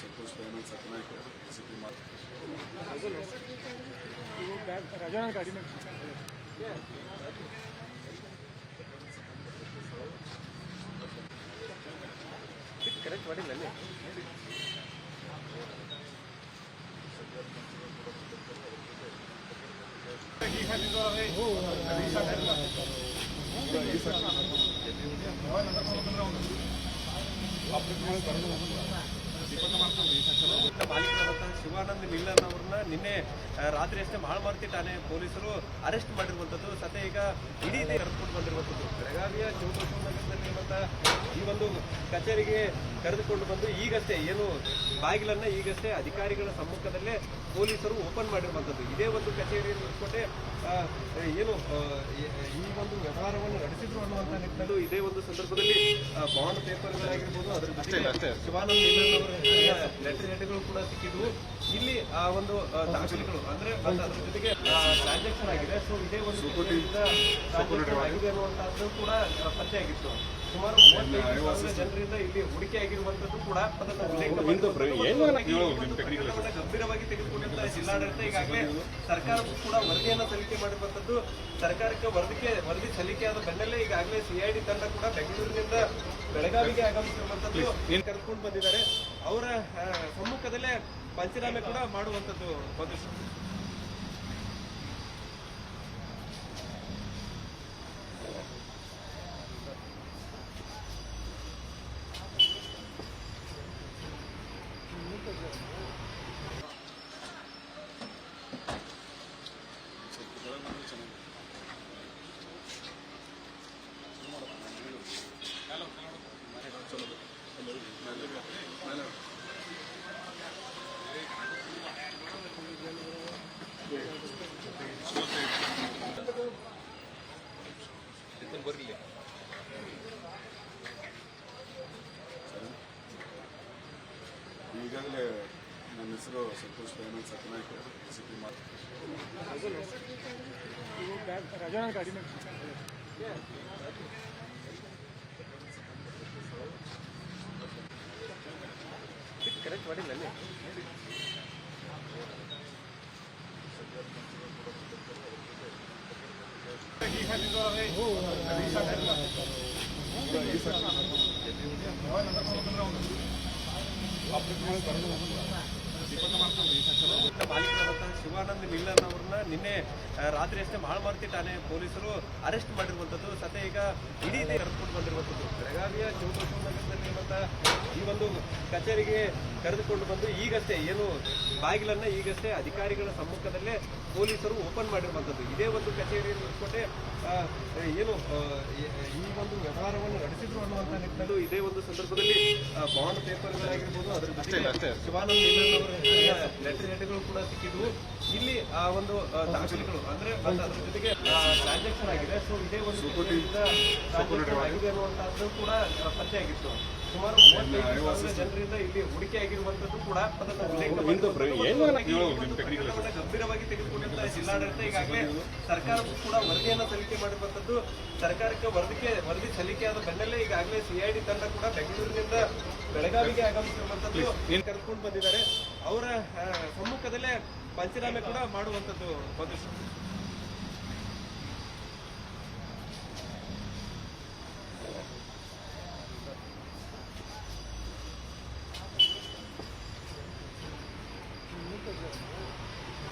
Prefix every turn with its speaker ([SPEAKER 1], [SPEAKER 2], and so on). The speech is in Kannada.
[SPEAKER 1] ಸಂತೋಷ್ ದಯಾನಂದ್ ಸತ್ಯನಾಯ್ಕ ಸಿಟಿ
[SPEAKER 2] ರಾಜಣ್ಣ ಗಾಡಿ ಕರೆಕ್ಟ್ ಮಾಡಿಲ್ಲ ಮಾಲೀಕರಾದಂತಹ ಶಿವಾನಂದ್ ಮಿಲ್ಲನ್ ಅವ್ರನ್ನ ನಿನ್ನೆ ರಾತ್ರಿ ಅಷ್ಟೇ ಮಾಳ್ಮಾರ್ತಿ ಠಾಣೆ ಪೊಲೀಸರು ಅರೆಸ್ಟ್ ಮಾಡಿರುವಂಥದ್ದು. ಸದ್ಯ ಈಗ ಇಡೀ ಕರೆದುಕೊಂಡು ಬಂದಿರುವಂಥದ್ದು ಬೆಳಗಾವಿಯ ಶಿವಕೃಷ್ಣನಗರದಲ್ಲಿರುವಂತಹ ಈ ಒಂದು ಕಚೇರಿಗೆ ಕರೆದುಕೊಂಡು ಬಂದು ಈಗಷ್ಟೇ ಏನು ಬಾಗಿಲನ್ನ ಈಗಷ್ಟೇ ಅಧಿಕಾರಿಗಳ ಸಮ್ಮುಖದಲ್ಲೇ ಪೊಲೀಸರು ಓಪನ್ ಮಾಡಿರುವಂಥದ್ದು. ಇದೇ ಒಂದು ಕಚೇರಿಯನ್ನು ಇಟ್ಕೊಂಡೆ ಏನು ಈ ಒಂದು ವ್ಯವಹಾರವನ್ನು ನಡೆಸಿದ್ರು ಅನ್ನುವಂಥ ನಿಟ್ಟಿನಲ್ಲಿ ಇದೇ ಒಂದು ಸಂದರ್ಭದಲ್ಲಿ ಬಾಂಡ್ ಪೇಪರ್ಗಳಾಗಿರ್ಬೋದು, ಅದರ ಜೊತೆಗೆ ಶಿವಾನಂದ್ ಮಿಲ್ಲನ್ ಅವರ ಲೆಟರ್ಗಳು ಕೂಡ ಸಿಕ್ಕಿದ್ವು. ಇಲ್ಲಿ ಆ ಒಂದು ದಾಖಲೆಗಳು ಅಂದ್ರೆ ಅದರ ಜೊತೆಗೆ ಟ್ರಾನ್ಸಾಕ್ಷನ್ ಆಗಿದೆ. ಸೊ ಇದೇ ಒಂದು ಆಗಿದೆ ಅನ್ನುವಂತಹದ್ದು ಕೂಡ ಪತ್ತೆಯಾಗಿತ್ತು. ಸುಮಾರು 35,000 ಜನರಿಂದ ಇಲ್ಲಿ ಹೂಡಿಕೆ ಆಗಿರುವಂತದ್ದು ಕೂಡ ಅದನ್ನು ಗಂಭೀರವಾಗಿ ತೆಗೆದುಕೊಂಡಿರುತ್ತಾರೆ ಜಿಲ್ಲಾಡಳಿತ. ಈಗಾಗಲೇ ಸರ್ಕಾರಕ್ಕೂ ಕೂಡ ವರದಿಯನ್ನು ಸಲ್ಲಿಕೆ ಮಾಡಿರುವಂತದ್ದು. ಸರ್ಕಾರಕ್ಕೆ ವರದಿ ಸಲ್ಲಿಕೆಯಾದ ಬೆನ್ನಲ್ಲೇ ಈಗಾಗಲೇ ಸಿಐಡಿ ತಂಡ ಕೂಡ ಬೆಂಗಳೂರಿನಿಂದ ಬೆಳಗಾವಿಗೆ ಆಗಮಿಸಿರುವಂತದ್ದು ಕರೆದುಕೊಂಡು ಬಂದಿದ್ದಾರೆ. ಅವರ ಸಮ್ಮುಖದಲ್ಲೇ ಪಂಚನಾಮೆ ಕೂಡ ಮಾಡುವಂತದ್ದು ಒಂದು
[SPEAKER 1] ಈಗಾಗಲೇ ನನ್ನ ಹೆಸರು ಸಂತೋಷ್ ದಯಾನಂದ್ ಸತ್ಯನಾಯ್ಕ ಸಿಟಿ
[SPEAKER 2] ರಾಜಣ್ಣ ಗಾಡಿ ಕರೆಕ್ಟ್ ಮಾಡಿಲ್ಲ ಮಾಲೀಕರಾದಂತಹ ಶಿವಾನಂದ್ ಮಿಲ್ಲನ್ ಅವ್ರನ್ನ ನಿನ್ನೆ ರಾತ್ರಿ ಅಷ್ಟೇ ಮಾಳ್ಮಾರ್ತಿ ಠಾಣೆ ಪೊಲೀಸರು ಅರೆಸ್ಟ್ ಮಾಡಿರುವಂಥದ್ದು. ಸದ್ಯ ಈಗ ಇಡೀ ಕರೆದುಕೊಂಡು ಬಂದಿರುವಂಥದ್ದು ಬೆಳಗಾವಿಯ ಶಿವಕೃಷ್ಣನಗರದಲ್ಲಿರುವಂತಹ ಈ ಒಂದು ಕಚೇರಿಗೆ ಕರೆದುಕೊಂಡು ಬಂದು ಈಗಷ್ಟೇ ಏನು ಬಾಗಿಲನ್ನ ಈಗಷ್ಟೇ ಅಧಿಕಾರಿಗಳ ಸಮ್ಮುಖದಲ್ಲೇ ಪೊಲೀಸರು ಓಪನ್ ಮಾಡಿರುವಂಥದ್ದು. ಇದೇ ಒಂದು ಕಚೇರಿಯನ್ನು ಇಟ್ಕೊಂಡೆ ಏನು ಈ ಒಂದು ವ್ಯವಹಾರವನ್ನು ನಡೆಸಿದ್ರು ಅನ್ನುವಂಥ ನಿಟ್ಟಿನಲ್ಲಿ ಇದೇ ಒಂದು ಸಂದರ್ಭದಲ್ಲಿ ಬಾಂಡ್ ಪೇಪರ್ಗಳಾಗಿರ್ಬೋದು, ಅದರ ಜೊತೆಗೆ ಶಿವಾನಂದ್ ಮಿಲ್ಲನ್ ಅವರ ಲೆಟರ್ಗಳು ಕೂಡ ಸಿಕ್ಕಿದ್ವು. ಇಲ್ಲಿ ಆ ಒಂದು ದಾಖಲೆಗಳು ಅಂದ್ರೆ ಅದರ ಜೊತೆಗೆ ಟ್ರಾನ್ಸಾಕ್ಷನ್ ಆಗಿದೆ. ಸೊ ಇದೇ ಒಂದು ಆಗಿದೆ ಅನ್ನುವಂತಹದ್ದು ಕೂಡ ಪತ್ತೆಯಾಗಿತ್ತು. ಸುಮಾರು 35,000 ಜನರಿಂದ ಇಲ್ಲಿ ಹೂಡಿಕೆ ಆಗಿರುವಂತದ್ದು ಕೂಡ ಅದನ್ನು ಗಂಭೀರವಾಗಿ ತೆಗೆದುಕೊಂಡಿರುತ್ತಾರೆ ಜಿಲ್ಲಾಡಳಿತ. ಈಗಾಗಲೇ ಸರ್ಕಾರಕ್ಕೂ ಕೂಡ ವರದಿಯನ್ನು ಸಲ್ಲಿಕೆ ಮಾಡಿರುವಂತದ್ದು. ಸರ್ಕಾರಕ್ಕೆ ವರದಿ ಸಲ್ಲಿಕೆಯಾದ ಬೆನ್ನಲ್ಲೇ ಈಗಾಗಲೇ ಸಿಐಡಿ ತಂಡ ಕೂಡ ಬೆಂಗಳೂರಿನಿಂದ ಬೆಳಗಾವಿಗೆ ಆಗಮಿಸಿರುವಂತದ್ದು ಕರೆದುಕೊಂಡು ಬಂದಿದ್ದಾರೆ. ಅವರ ಸಮ್ಮುಖದಲ್ಲೇ ಪಂಚನಾಮೆ ಕೂಡ ಮಾಡುವಂತದ್ದು ಒಂದು